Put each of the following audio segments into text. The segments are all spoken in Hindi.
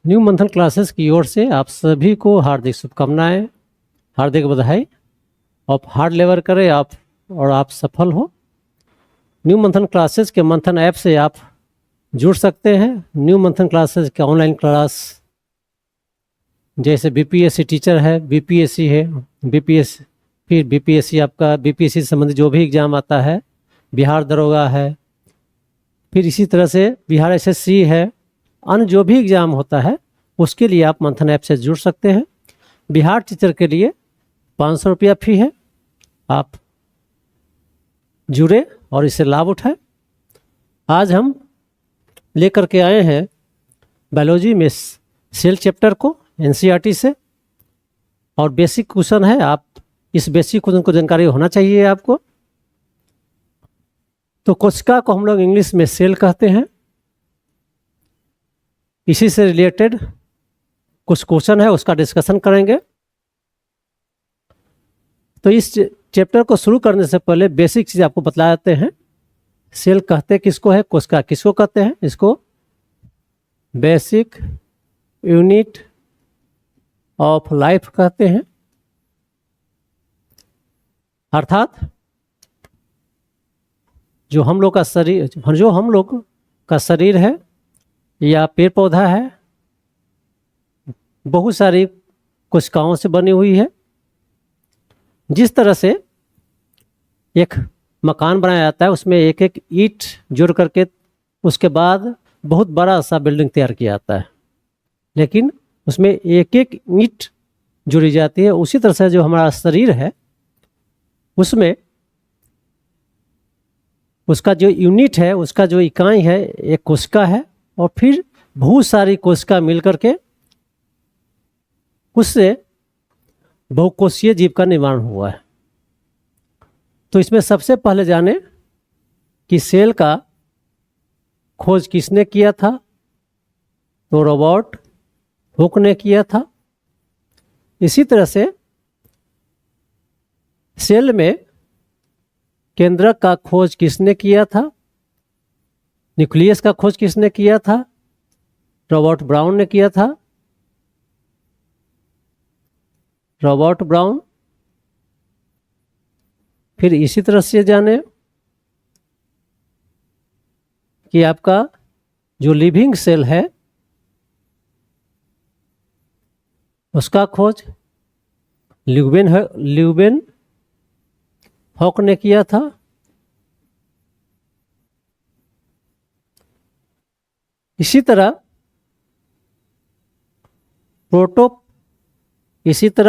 न्यू मंथन क्लासेस की ओर से आप सभी को हार्दिक शुभकामनाएं, हार्दिक बधाई। आप हार्ड लेबर करें आप और आप सफल हो। न्यू मंथन क्लासेस के मंथन ऐप से आप जुड़ सकते हैं। न्यू मंथन क्लासेस के ऑनलाइन क्लास जैसे बीपीएससी टीचर है, बीपीएससी है, बीपीएससी, फिर बीपीएससी आपका बीपीएससी से संबंधित जो भी एग्ज़ाम आता है, बिहार दरोगा है, फिर इसी तरह से बिहार एसएससी है, अन्य जो भी एग्ज़ाम होता है उसके लिए आप मंथन ऐप से जुड़ सकते हैं। बिहार टीचर के लिए 500 रुपया फी है। आप जुड़े और इससे लाभ उठाएं। आज हम लेकर के आए हैं बायोलॉजी में सेल चैप्टर को एनसीईआरटी से, और बेसिक क्वेश्चन है। आप इस बेसिक क्वेश्चन को जानकारी होना चाहिए आपको। तो कोशिका को हम लोग इंग्लिश में सेल कहते हैं। इसी से रिलेटेड कुछ क्वेश्चन है, उसका डिस्कशन करेंगे। तो इस चैप्टर को शुरू करने से पहले बेसिक चीज़ आपको बता देते हैं। सेल कहते किसको है, कोशिका किसको कहते हैं। इसको बेसिक यूनिट ऑफ लाइफ कहते हैं। अर्थात जो हम लोग का शरीर है या पेड़ पौधा है, बहुत सारी कोशिकाओं से बनी हुई है। जिस तरह से एक मकान बनाया जाता है, उसमें एक एक ईंट जोड़ करके उसके बाद बहुत बड़ा सा बिल्डिंग तैयार किया जाता है, लेकिन उसमें एक एक ईंट जोड़ी जाती है। उसी तरह से जो हमारा शरीर है उसमें उसका जो यूनिट है, उसका जो इकाई है, एक कोशिका है, और फिर बहुत सारी कोशिका मिलकर के उससे बहुकोषीय जीव का निर्माण हुआ है। तो इसमें सबसे पहले जाने कि सेल का खोज किसने किया था। तो रॉबर्ट हुक ने किया था। इसी तरह से सेल में केंद्रक का खोज किसने किया था, न्यूक्लियस का खोज किसने किया था, रॉबर्ट ब्राउन ने किया था। Robert brown. फिर इसी तरह से जाने कि आपका जो लिविंग सेल है उसका खोज ल्यूवेन हॉक ने किया था। इसी तरह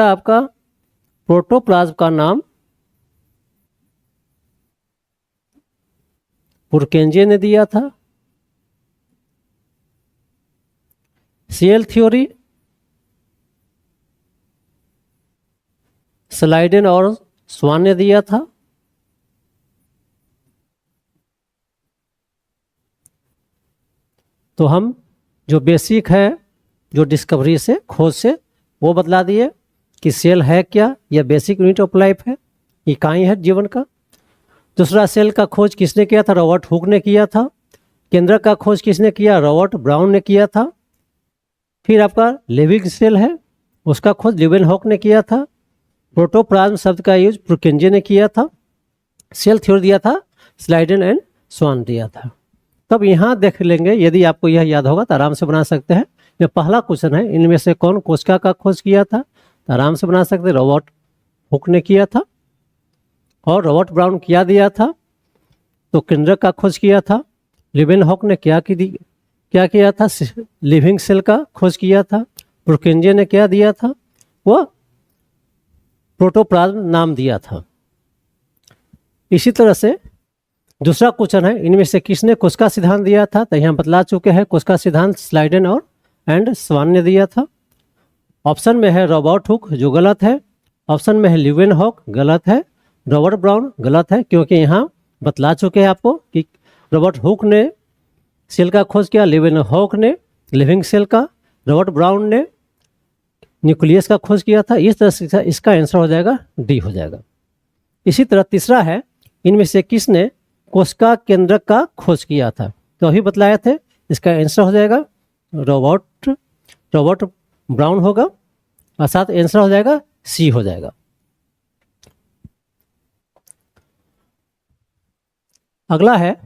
आपका प्रोटोप्लाज्म का नाम पुरकेंजे ने दिया था। सेल थ्योरी स्लाइडेन और स्वान ने दिया था। तो हम जो बेसिक है, जो डिस्कवरी से, खोज से, वो बतला दिए कि सेल है क्या, यह बेसिक यूनिट ऑफ लाइफ है, इकाई है जीवन का। दूसरा, सेल का खोज किसने किया था, रॉबर्ट हुक ने किया था। केंद्रक का खोज किसने किया, रॉबर्ट ब्राउन ने किया था। फिर आपका लिविंग सेल है, उसका खोज ल्यूवेन हॉक ने किया था। प्रोटोप्लाज्म शब्द का यूज पुरकेंजे ने किया था। सेल थ्योरी दिया था स्लाइडेन एंड स्वान दिया था। तब यहाँ देख लेंगे, यदि आपको यह याद होगा तो आराम से बना सकते हैं। यह पहला क्वेश्चन है, इनमें से कौन कोशिका का खोज किया था, तो आराम से बना सकते हैं। रॉबर्ट हुक ने किया था। और रॉबर्ट ब्राउन क्या दिया था, तो केंद्रक का खोज किया था। ल्यूवेन हॉक ने क्या किया था, लिविंग सेल का खोज किया था। पुरकेंजे ने क्या दिया था, वह प्रोटोप्लाज्म नाम दिया था। इसी तरह से दूसरा क्वेश्चन है, इनमें से किसने कोशिका सिद्धांत दिया था, तो यहाँ बतला चुके हैं। कोशिका सिद्धांत स्लाइडेन और एंड स्वान ने दिया था। ऑप्शन में है रॉबर्ट हुक, जो गलत है। ऑप्शन में है ल्यूवेन हॉक, गलत है। रॉबर्ट ब्राउन, गलत है, क्योंकि यहाँ बतला चुके हैं आपको कि रॉबर्ट हुक ने सेल का खोज किया, ल्यूवेन हॉक ने लिविंग सेल का, रॉबर्ट ब्राउन ने न्यूक्लियस का खोज किया था। इस तरह से इसका आंसर हो जाएगा डी हो जाएगा। इसी तरह तीसरा है, इनमें से किसने कोशिका केंद्रक का खोज किया था, तो अभी बतलाए थे। इसका आंसर हो जाएगा रॉबर्ट रॉबर्ट ब्राउन होगा, अर्थात आंसर हो जाएगा सी हो जाएगा। अगला है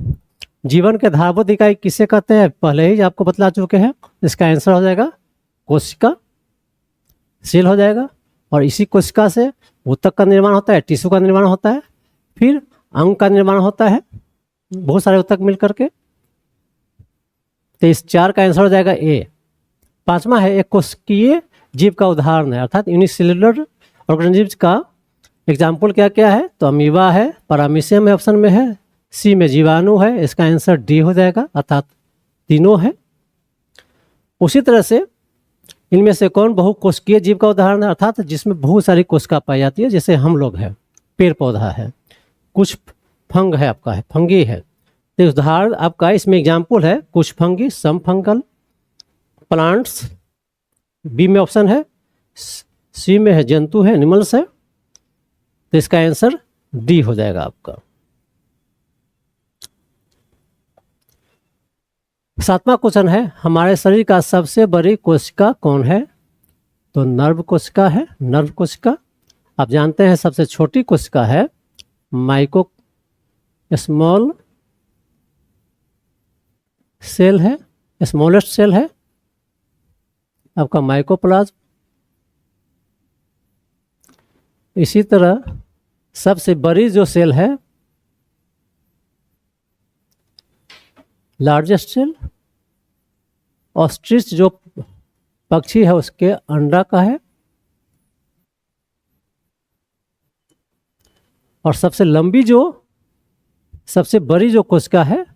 जीवन के धारभूत इकाई किसे कहते हैं, पहले ही आपको बतला चुके हैं। इसका आंसर हो जाएगा कोशिका, सेल हो जाएगा। और इसी कोशिका से ऊतक का निर्माण होता है, टिश्यू का निर्माण होता है, फिर अंग का निर्माण होता है, बहुत सारे ऊतक मिल करके। तो इस 4 का आंसर हो जाएगा ए। 5वां है एक कोशिकीय जीव का उदाहरण है, अर्थात यूनिसेलुलर ऑर्गेनिज्म का एग्जाम्पल क्या क्या है, तो अमीबा है, पैरामीशियम है ऑप्शन में है, सी में जीवाणु है, इसका आंसर डी हो जाएगा, अर्थात तीनों है। उसी तरह से इनमें से कौन बहुकोशिकीय जीव का उदाहरण है, अर्थात जिसमें बहुत सारी कोशिका पाई जाती है, जैसे हम लोग हैं, पेड़ पौधा है, कुछ फंग है, आपका है फंगी है। तो उदाहरण आपका इसमें एग्जाम्पल है कुछ फंगी, सम फंगल प्लांट्स, बी में ऑप्शन है, सी में है जंतु है, एनिमल्स है। तो इसका आंसर डी हो जाएगा आपका। 7वां क्वेश्चन है हमारे शरीर का सबसे बड़ी कोशिका कौन है, तो नर्व कोशिका है, नर्व कोशिका। आप जानते हैं सबसे छोटी कोशिका है माइको स्मॉल सेल है, स्मॉलेस्ट सेल है आपका माइकोप्लाज्म। इसी तरह सबसे बड़ी जो सेल है लार्जेस्ट सेल, ऑस्ट्रिच जो पक्षी है उसके अंडा का है। और सबसे लंबी जो सबसे बड़ी जो कोशिका है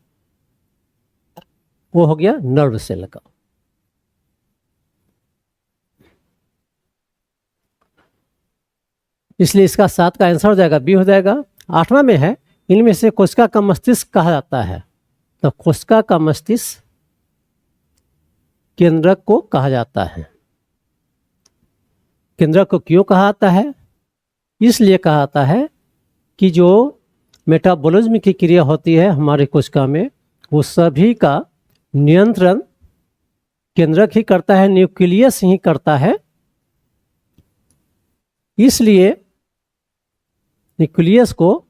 वो हो गया नर्व सेल का। इसलिए इसका 7 का आंसर हो जाएगा बी हो जाएगा। 8वां में है इनमें से कोशिका का मस्तिष्क कहा जाता है, तो कोशिका का मस्तिष्क केंद्रक को कहा जाता है। केंद्रक को क्यों कहा जाता है, इसलिए कहा जाता है कि जो मेटाबॉलिज्म की क्रिया होती है हमारे कोशिका में, वो सभी का नियंत्रण केंद्रक ही करता है, न्यूक्लियस ही करता है। इसलिए न्यूक्लियस को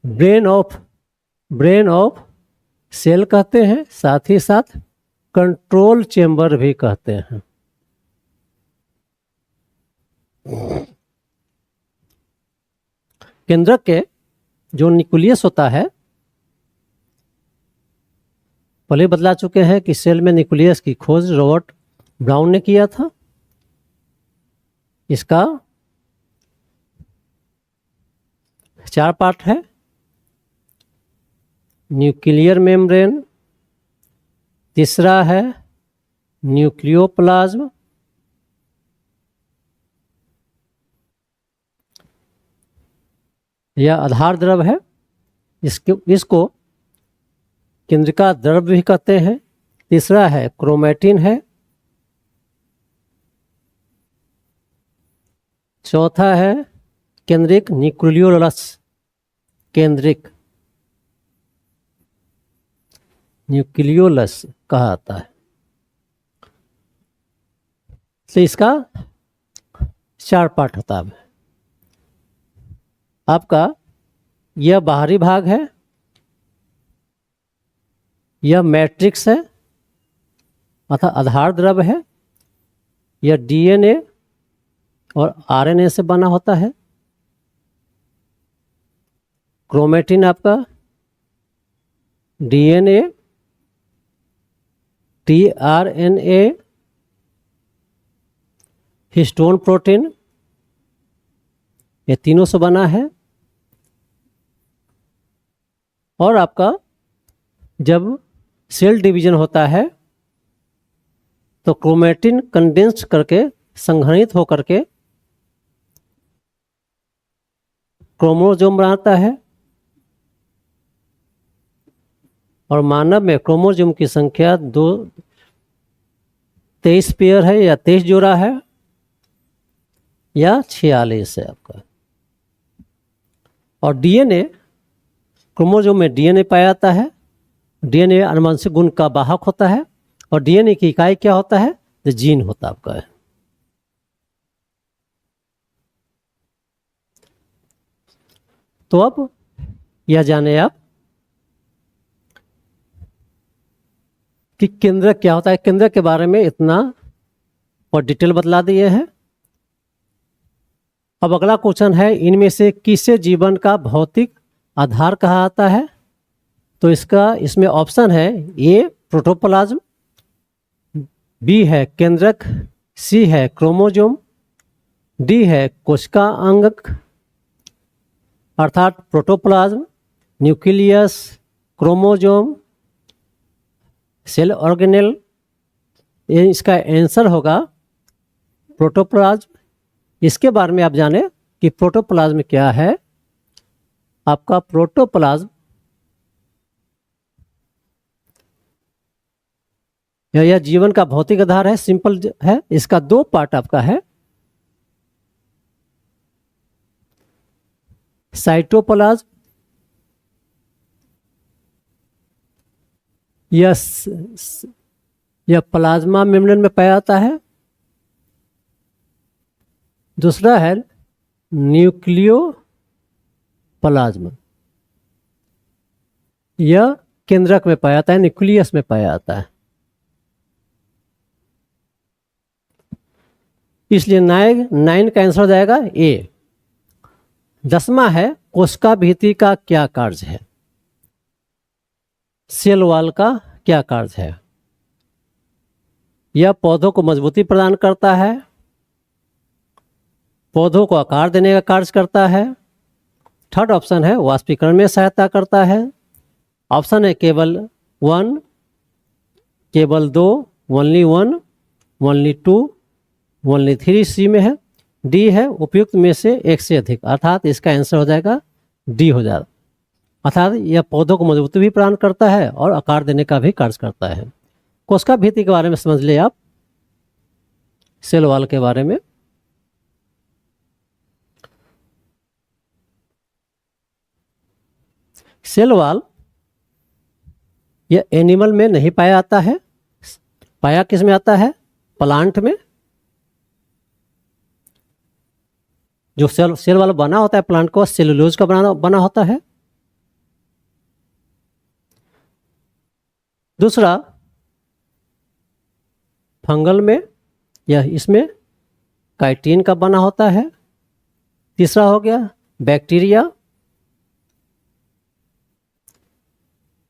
ब्रेन ऑफ सेल कहते हैं, साथ ही साथ कंट्रोल चेंबर भी कहते हैं। केंद्रक के जो न्यूक्लियस होता है, पहले बतला चुके हैं कि सेल में न्यूक्लियस की खोज रॉबर्ट ब्राउन ने किया था। इसका 4 पार्ट है, न्यूक्लियर मेम्ब्रेन, तीसरा है न्यूक्लियोप्लाज्म, यह आधार द्रव है, इसको केंद्रिका द्रव भी कहते हैं। तीसरा है क्रोमैटिन है, चौथा है केंद्रिक न्यूक्लियोलस, केंद्रिक न्यूक्लियोलस कहा जाता है। तो इसका 4 पार्ट होता है। आपका यह बाहरी भाग है, यह मैट्रिक्स है अर्थात आधार द्रव है, यह डीएनए और आरएनए से बना होता है। क्रोमैटिन आपका डीएनए, टीआरएनए, हिस्टोन प्रोटीन, ये तीनों से बना है। और आपका जब सेल डिवीजन होता है तो क्रोमैटिन कंडेंस करके संघनित होकर के क्रोमोसोम बनाता है। और मानव में क्रोमोसोम की संख्या 23 पेयर है या 23 जोड़ा है या 46 है आपका। और डीएनए, क्रोमोसोम में डीएनए पाया जाता है। डीएनए आनुवंशिक गुण का वाहक होता है और डीएनए की इकाई क्या होता है? जो जीन होता आपका है। तो अब यह जाने आप कि केंद्रक क्या होता है। केंद्रक के बारे में इतना और डिटेल बतला दिए हैं। अब अगला क्वेश्चन है, इनमें से किसे जीवन का भौतिक आधार कहा जाता है? तो इसमें ऑप्शन है, ए प्रोटोप्लाज्म, बी है केंद्रक, सी है क्रोमोजोम, डी है कोशिका अंगक, अर्थात protoplasm, nucleus, chromosome, cell organelle. ये इसका आंसर होगा प्रोटोप्लाज्म। इसके बारे में आप जाने कि प्रोटोप्लाज्म क्या है। आपका प्रोटोप्लाज्म यह जीवन का भौतिक आधार है, सिंपल है। इसका दो पार्ट आपका है, साइटोप्लाज्म, यह प्लाज्मा मेम्ब्रेन में पाया जाता है। दूसरा है न्यूक्लियोप्लाज्म, यह केंद्रक में पाया जाता है, न्यूक्लियस में पाया जाता है। इसलिए 9 का आंसर हो जाएगा ए। 10वां है, कोशिका भित्ति का क्या कार्य है? सेल वॉल का क्या कार्य है? यह पौधों को मजबूती प्रदान करता है, पौधों को आकार देने का कार्य करता है। थर्ड ऑप्शन है, वाष्पीकरण में सहायता करता है। ऑप्शन है केवल 1, केवल 2, ओनली 1, ओनली 2, ओनली 3 सी में है। डी है उपयुक्त में से एक से अधिक, अर्थात इसका आंसर हो जाएगा डी हो जाएगा। अर्थात यह पौधों को मजबूती भी प्रदान करता है और आकार देने का भी कार्य करता है। कोशिका भित्ति के बारे में समझ ले आप, सेल वॉल के बारे में। सेल वॉल यह एनिमल में नहीं पाया जाता है। पाया किस में आता है? प्लांट में। जो सेल वॉल बना होता है प्लांट को, सेलुलोज का बना होता है। दूसरा फंगल में, यह इसमें काइटिन का बना होता है। तीसरा हो गया बैक्टीरिया,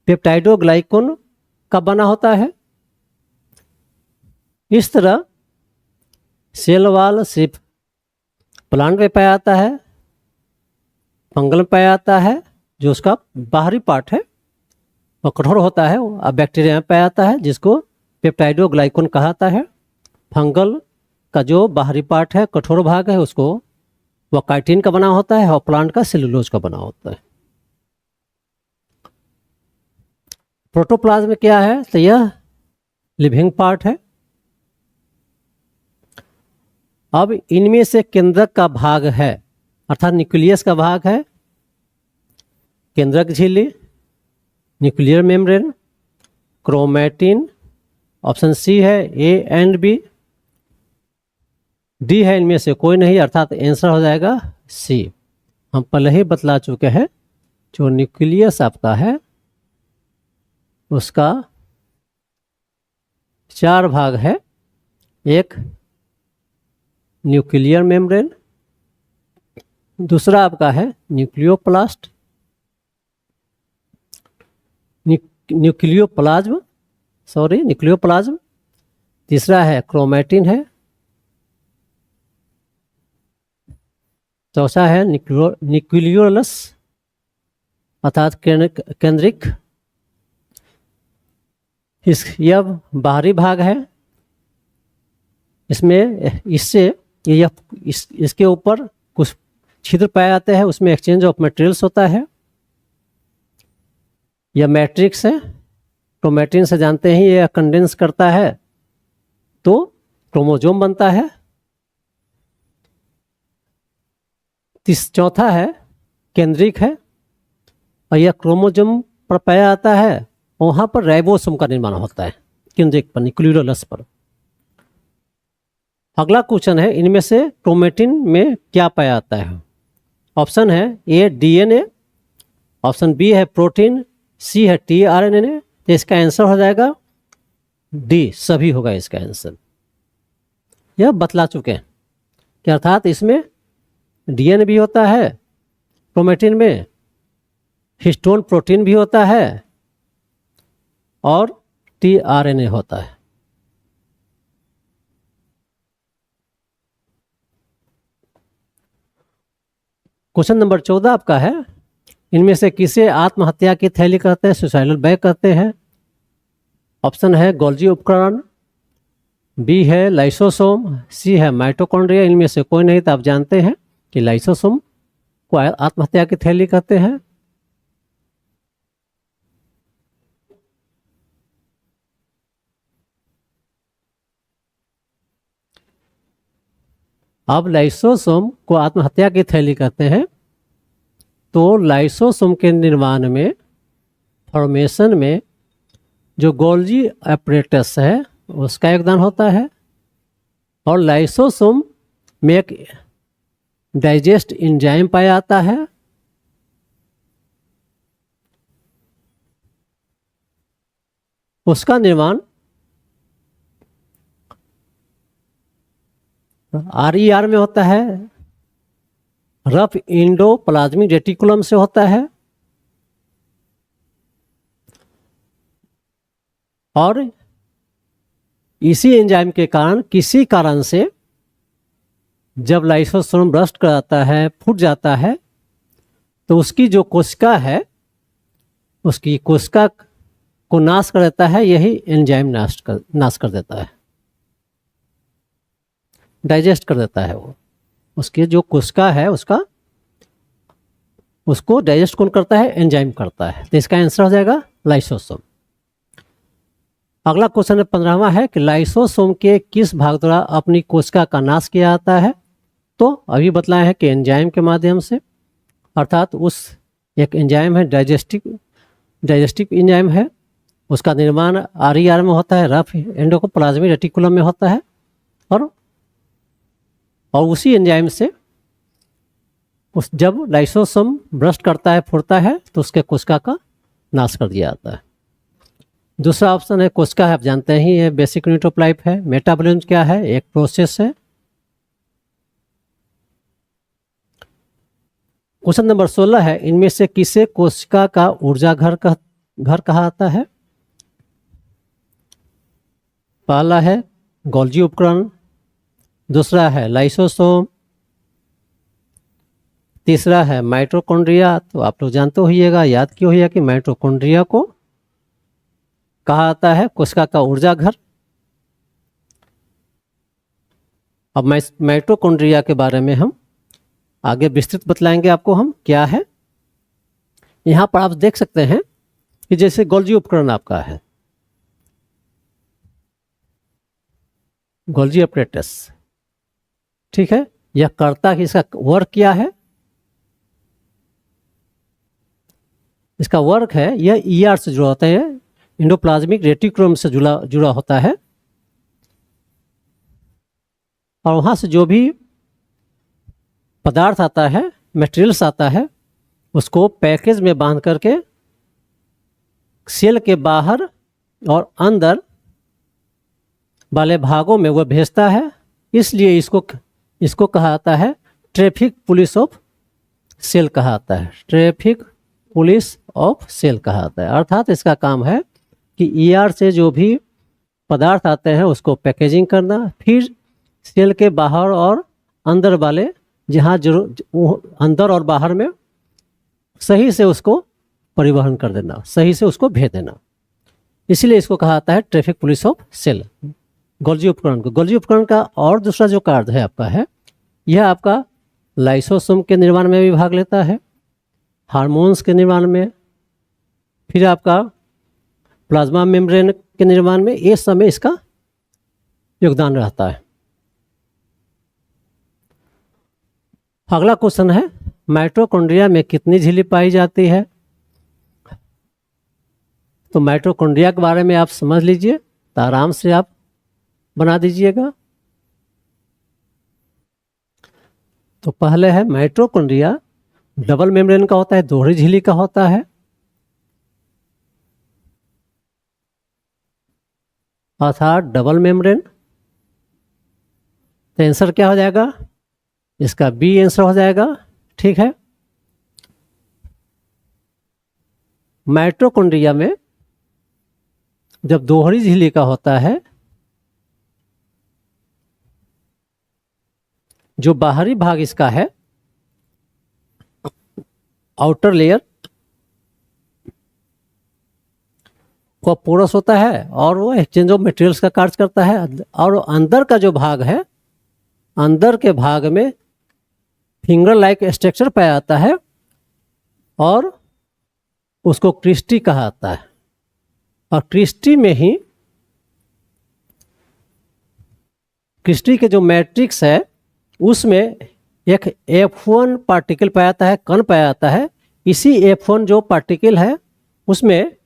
पेप्टाइडोग्लाइकोन का बना होता है। इस तरह सेल वॉल सिर्फ प्लांट में पाया जाता है, फंगल में पाया जाता है जो उसका बाहरी पार्ट है और कठोर होता है, और बैक्टीरिया में पाया जाता है जिसको पेप्टाइडोग्लाइकोन कहा जाता है। फंगल का जो बाहरी पार्ट है, कठोर भाग है, उसको वह काइटिन का बना होता है और प्लांट का सेलुलोज का बना होता है। प्रोटोप्लाज्म क्या है? तो यह लिविंग पार्ट है। अब इनमें से केंद्रक का भाग है, अर्थात न्यूक्लियस का भाग है, केंद्रक झिल्ली, nuclear membrane, chromatin. Option C है ए एंड बी। डी है इनमें से कोई नहीं, अर्थात आंसर हो जाएगा सी। हम पहले ही बतला चुके हैं, जो न्यूक्लियस आपका है उसका 4 भाग है। एक न्यूक्लियर मेम्ब्रेन, दूसरा आपका है न्यूक्लियोप्लास्ट, न्यूक्लियोप्लाज्म। तीसरा है क्रोमैटिन है। चौथा है न्यूक्लियोलस अर्थात केंद्रिक। यह बाहरी भाग है। इसके ऊपर कुछ छिद्र पाए जाते हैं, उसमें एक्सचेंज ऑफ मटेरियल्स होता है। यह मैट्रिक्स है। क्रोमैटिन से जानते हैं यह कंडेंस करता है तो क्रोमोजोम बनता है। चौथा है केंद्रिक है, और यह क्रोमोजोम पर पाया जाता है, वहाँ पर राइबोसोम का निर्माण होता है। केंद्रक पर, न्यूक्लियोलस पर। अगला क्वेश्चन है, इनमें से क्रोमेटिन में क्या पाया जाता है? ऑप्शन है ए डीएनए, ऑप्शन बी है प्रोटीन, सी है टीआरएनए। तो इसका आंसर हो जाएगा डी, सभी होगा इसका आंसर। यह बतला चुके हैं कि अर्थात इसमें डीएनए भी होता है, क्रोमेटिन में हिस्टोन प्रोटीन भी होता है और टीआरएनए होता है। क्वेश्चन नंबर 14 आपका है, इनमें से किसे आत्महत्या की थैली कहते हैं, सुसाइडल बैग कहते हैं? ऑप्शन है गोल्जी उपकरण, बी है लाइसोसोम, सी है माइटोकॉन्ड्रिया। इनमें से कोई नहीं तो आप जानते हैं कि लाइसोसोम को आत्महत्या की थैली कहते हैं। अब लाइसोसोम को आत्महत्या की थैली कहते हैं, तो लाइसोसोम के निर्माण में, फॉर्मेशन में जो गोल्जी एपरेटस है उसका योगदान होता है। और लाइसोसोम में एक डाइजेस्ट एंजाइम पाया जाता है, उसका निर्माण आरईआर में होता है, रफ इंडोप्लाज्मिक रेटिकुलम से होता है। और इसी एंजाइम के कारण, किसी कारण से जब लाइसोसोम बर्स्ट कर जाता है, फूट जाता है, तो उसकी जो कोशिका है, उसकी कोशिका को नाश कर देता है, यही एंजाइम नाश कर देता है, डाइजेस्ट कर देता है। वो उसकी जो कोशिका है उसको डाइजेस्ट कौन करता है? एंजाइम करता है। तो इसका आंसर हो जाएगा लाइसोसोम। अगला क्वेश्चन 15वां है कि लाइसोसोम के किस भाग द्वारा अपनी कोशिका का नाश किया जाता है? तो अभी बतलाया है कि एंजाइम के माध्यम से, अर्थात उस एक एंजाइम है, डाइजेस्टिव एंजाइम है, उसका निर्माण आरईआर में होता है, रफ एंडोप्लाज्मिक रेटिकुलम में होता है। और उसी एंजाइम से जब लाइसोसोम बर्स्ट करता है, फूटता है, तो उसके कोशिका का नाश कर दिया जाता है। दूसरा ऑप्शन है कोशिका है, आप जानते ही है, बेसिक यूनिट ऑफ लाइफ है। मेटाबॉलिज्म क्या है? एक प्रोसेस है। क्वेश्चन नंबर 16 है, इनमें से किसे कोशिका का ऊर्जा घर कहा जाता है? पहला है गोल्जी उपकरण, दूसरा है लाइसोसोम, तीसरा है माइटोकॉन्ड्रिया। तो आप लोग जानते होइएगा, याद क्यों होइएगा कि माइटोकॉन्ड्रिया को कहा जाता है कोशिका का ऊर्जा घर। अब माइटोकॉन्ड्रिया के बारे में हम आगे विस्तृत बतलाएंगे आपको हम क्या है। यहां पर आप देख सकते हैं कि जैसे गोल्जी उपकरण आपका है, गोल्जी अपरेटस, ठीक है, यह करता कि इसका वर्क क्या है? इसका वर्क है, यह ईआर से जुड़ा होता है, इंडोप्लाज्मिक रेटिकुलम से जुड़ा होता है। और वहां से जो भी पदार्थ आता है, मटेरियल्स आता है, उसको पैकेज में बांध करके सेल के बाहर और अंदर वाले भागों में वह भेजता है। इसलिए इसको कहा जाता है ट्रैफिक पुलिस ऑफ सेल कहा जाता है, ट्रैफिक पुलिस ऑफ सेल कहा जाता है। अर्थात इसका काम है कि ईआर से जो भी पदार्थ आते हैं उसको पैकेजिंग करना, फिर सेल के बाहर और अंदर वाले जहाँ अंदर और बाहर में सही से उसको परिवहन कर देना, सही से उसको भेज देना। इसलिए इसको कहा जाता है traffic police of cell, Golgi उपकरण को। गोल्जी उपकरण का और दूसरा जो कार्य है आपका है, यह आपका लाइसोसोम के निर्माण में भी भाग लेता है, हार्मोन्स के निर्माण में, फिर आपका प्लाज्मा मेम्ब्रेन के निर्माण में, ये सब में इसका योगदान रहता है। अगला क्वेश्चन है, माइटोकॉन्ड्रिया में कितनी झिल्ली पाई जाती है? तो माइटोकॉन्ड्रिया के बारे में आप समझ लीजिए तो आराम से आप बना दीजिएगा। तो पहले है माइटोकॉन्ड्रिया, डबल मेम्ब्रेन का होता है, दोहरी झिल्ली का होता है। अर्थात डबल मेम्ब्रेन। तो आंसर क्या हो जाएगा? इसका बी आंसर हो जाएगा। ठीक है। माइटोकॉन्ड्रिया में जब दोहरी झिल्ली का होता है, जो बाहरी भाग इसका है, आउटर लेयर, वो पोरस होता है और वो एक्सचेंज ऑफ मटेरियल्स का कार्य करता है। और अंदर का जो भाग है, अंदर के भाग में फिंगर लाइक स्ट्रक्चर पाया जाता है और उसको क्रिस्टी कहा जाता है। और क्रिस्टी में ही, क्रिस्टी के जो मैट्रिक्स है उसमें एक F1 पार्टिकल पाया जाता है, कण पाया जाता है। इसी F1 जो पार्टिकल है उसमें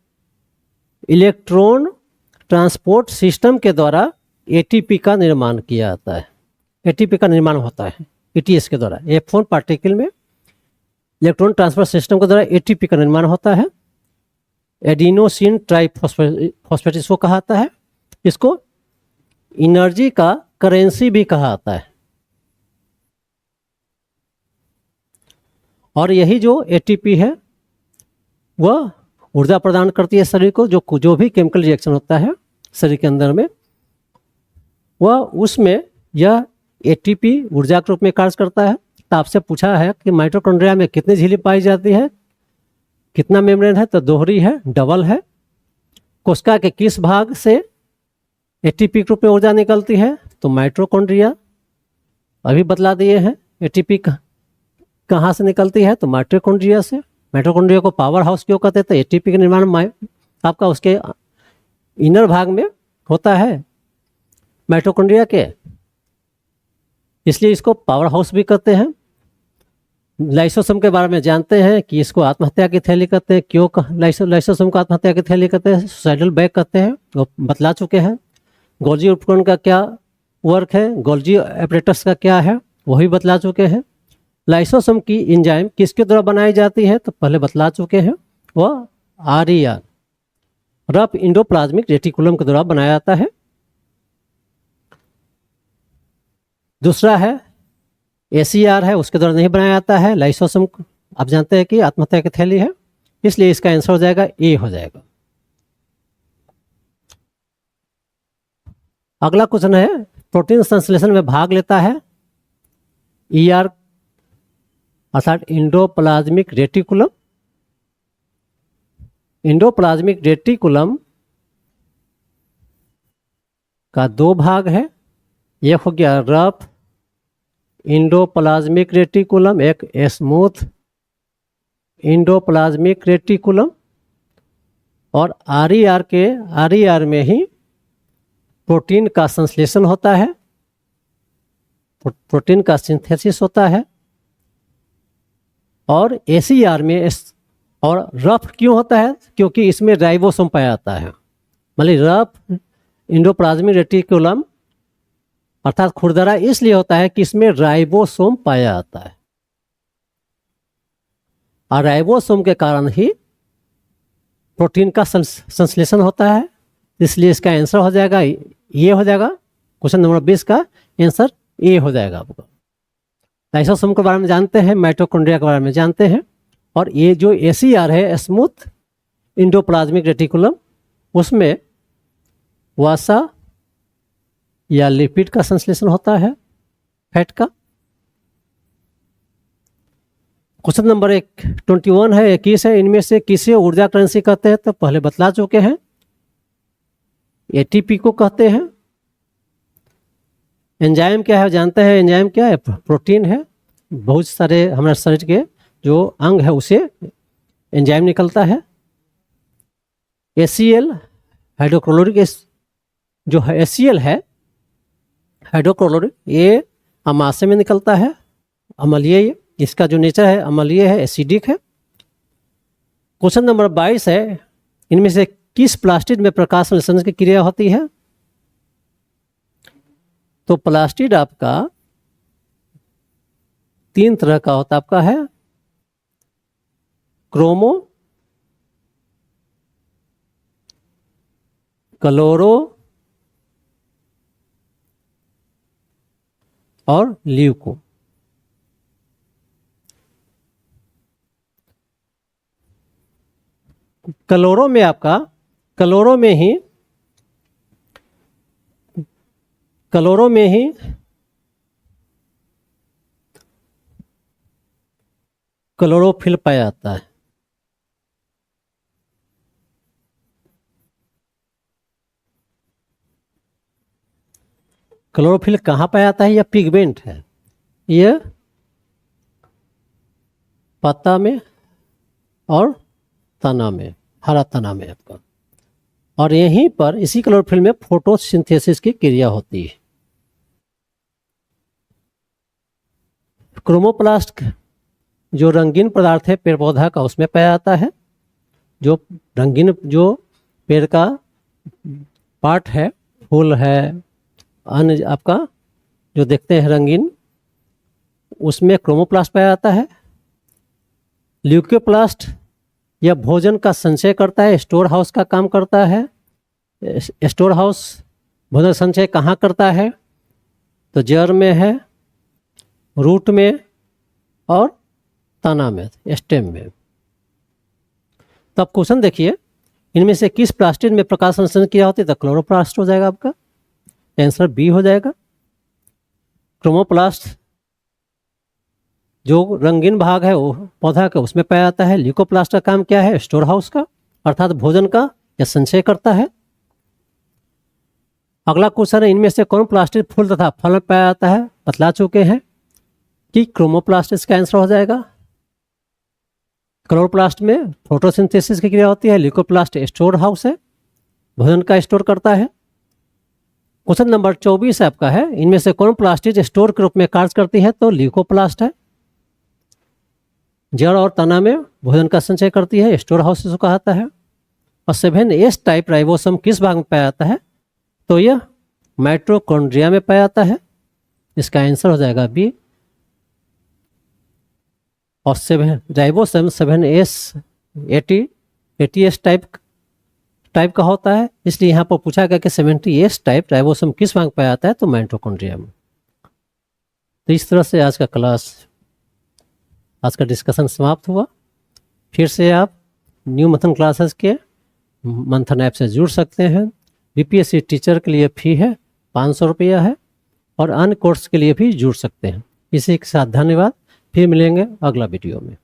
इलेक्ट्रॉन ट्रांसपोर्ट सिस्टम के द्वारा एटीपी का निर्माण किया जाता है। एटीपी का निर्माण होता है ETS के द्वारा। F1 पार्टिकल में इलेक्ट्रॉन ट्रांसफर सिस्टम के द्वारा एटीपी का निर्माण होता है। एडिनोसिन ट्राइफॉस्फेट को कहा जाता है। इसको एनर्जी का करेंसी भी कहा जाता है। और यही जो एटीपी है वह ऊर्जा प्रदान करती है शरीर को। जो भी केमिकल रिएक्शन होता है शरीर के अंदर में, वह उसमें यह एटीपी ऊर्जा के रूप में कार्य करता है। तो आपसे पूछा है कि माइटोकॉन्ड्रिया में कितनी झिल्ली पाई जाती है, कितना मेम्ब्रेन है, तो दोहरी है, डबल है। कोशिका के किस भाग से एटीपी के रूप में ऊर्जा निकलती है, तो माइटोकॉन्ड्रिया। अभी बतला दिए हैं एटीपी कहाँ से निकलती है, तो माइटोकॉन्ड्रिया से। माइटोकॉन्ड्रिया को पावर हाउस क्यों कहते हैं, तो एटीपी का निर्माण आपका उसके इनर भाग में होता है माइटोकॉन्ड्रिया के, इसलिए इसको पावर हाउस भी कहते हैं। लाइसोसोम के बारे में जानते हैं कि इसको आत्महत्या की थैली कहते हैं। क्यों लाइसोसोम को आत्महत्या की थैली कहते हैं, सुसाइडल बैग कहते हैं, वो बतला चुके हैं। गोल्जी उपकरण का क्या वर्क है, गोल्जी एपरेटस का क्या है, वही बतला चुके हैं। लाइसोसोम की एंजाइम किसके द्वारा बनाई जाती है, तो पहले बतला चुके हैं, वह RER, रफ इंडोप्लाज्मिक रेटिकुलम के द्वारा बनाया जाता है। दूसरा है ACR है, उसके द्वारा नहीं बनाया जाता है। लाइसोसोम आप जानते हैं कि आत्महत्या की थैली है, इसलिए इसका आंसर हो जाएगा ए हो जाएगा। अगला क्वेश्चन है, प्रोटीन संश्लेषण में भाग लेता है ER अर्थात इंडोप्लाज्मिक रेटिकुलम। इंडोप्लाज्मिक रेटिकुलम का दो भाग है, एक हो गया रफ इंडोप्लाज्मिक रेटिकुलम, एक स्मूथ इंडोप्लाज्मिक रेटिकुलम। और RER में ही प्रोटीन का संश्लेषण होता है, प्रोटीन का सिंथेसिस होता है। और ACR में और रफ क्यों होता है, क्योंकि इसमें राइबोसोम पाया जाता है। मतलब रफ इंडोप्लाज्मिक रेटिकुलम अर्थात खुरदरा इसलिए होता है कि इसमें राइबोसोम पाया जाता है, और राइबोसोम के कारण ही प्रोटीन का संश्लेषण होता है। इसलिए इसका आंसर हो जाएगा ये हो जाएगा। क्वेश्चन नंबर 20 का आंसर ए हो जाएगा आपका। लाइसोसोम के बारे में जानते हैं, माइटोकॉन्ड्रिया के बारे में जानते हैं। और ये जो ACR है, स्मूथ इंडोप्लाज्मिक रेटिकुलम, उसमें वसा या लिपिड का संश्लेषण होता है, फैट का। क्वेश्चन नंबर 21 है, 21 है, इनमें से किसे ऊर्जा करेंसी कहते हैं, तो पहले बतला चुके हैं, ATP को कहते हैं। एंजाइम क्या है जानते हैं, एंजाइम क्या है, प्रोटीन है। बहुत सारे हमारे शरीर के जो अंग है उसे एंजाइम निकलता है। HCl हाइड्रोक्लोरिक, जो है HCl है हाइड्रोक्लोरिक, ये अमाशय में निकलता है, अम्लीय। इसका जो नेचर है अम्लीय है, एसिडिक है। क्वेश्चन नंबर 22 है, इनमें से किस प्लास्टिड में प्रकाश संश्लेषण की क्रिया होती है, तो प्लास्टिड आपका 3 तरह का होता आपका है, क्रोमो, क्लोरो और ल्यूको। क्लोरो में आपका, क्लोरो में ही क्लोरोफिल पाया जाता है। क्लोरोफिल कहाँ पाया जाता है? यह पिगमेंट है, यह पत्ता में और तना में, हरा तना में आपका, और यहीं पर इसी क्लोरोफिल में फोटोसिंथेसिस की क्रिया होती है। क्रोमोप्लास्ट जो रंगीन पदार्थ है पेड़ पौधा का, उसमें पाया जाता है। जो रंगीन जो पेड़ का पार्ट है, फूल है, अन्य आपका जो देखते हैं रंगीन, उसमें क्रोमोप्लास्ट पाया जाता है। ल्यूकोप्लास्ट यह भोजन का संचय करता है, स्टोर हाउस का काम करता है। स्टोर हाउस भोजन संचय कहाँ करता है? तो जड़ में है, रूट में और तना में, स्टेम में। तो अब क्वेश्चन देखिए, इनमें से किस प्लास्टिड में प्रकाश संश्लेषण क्रिया होती है? तो क्लोरोप्लास्ट हो जाएगा आपका, आंसर बी हो जाएगा। क्रोमोप्लास्ट जो रंगीन भाग है वो पौधा का, उसमें पाया जाता है। ल्यूकोप्लास्ट का काम क्या है? स्टोर हाउस का, अर्थात भोजन का या संचय करता है। अगला क्वेश्चन है, इनमें से कौन प्लास्टिड फूल तथा फल में पाया जाता है? बतला चुके हैं कि क्रोमोप्लास्ट इसका आंसर हो जाएगा। क्लोरोप्लास्ट में फोटोसिंथेसिस की क्रिया होती है। ल्यूकोप्लास्ट स्टोर हाउस है, भोजन का स्टोर करता है। क्वेश्चन नंबर 24 आपका है, इनमें से कौन प्लास्टिड स्टोर के रूप में कार्य करती है? तो ल्यूकोप्लास्ट है, जड़ और तना में भोजन का संचय करती है, स्टोर हाउस इसको कहा जाता है। और 7S टाइप राइबोसोम किस भाग में पाया जाता है? तो यह माइटोकॉन्ड्रिया में पाया जाता है, इसका आंसर हो जाएगा बी। और 7 राइबोसोम 7S 80S टाइप का होता है, इसलिए यहाँ पर पूछा गया कि 70S टाइप राइबोसोम किस भाग में पाया जाता है? तो माइटोकॉन्ड्रिया में। तो इस तरह से आज का डिस्कशन समाप्त हुआ। फिर से आप न्यू मंथन क्लासेस के मंथन ऐप से जुड़ सकते हैं। बीपीएससी टीचर के लिए फी है 500 रुपया है, और अन्य कोर्स के लिए भी जुड़ सकते हैं। इसी के साथ धन्यवाद, फिर मिलेंगे अगला वीडियो में।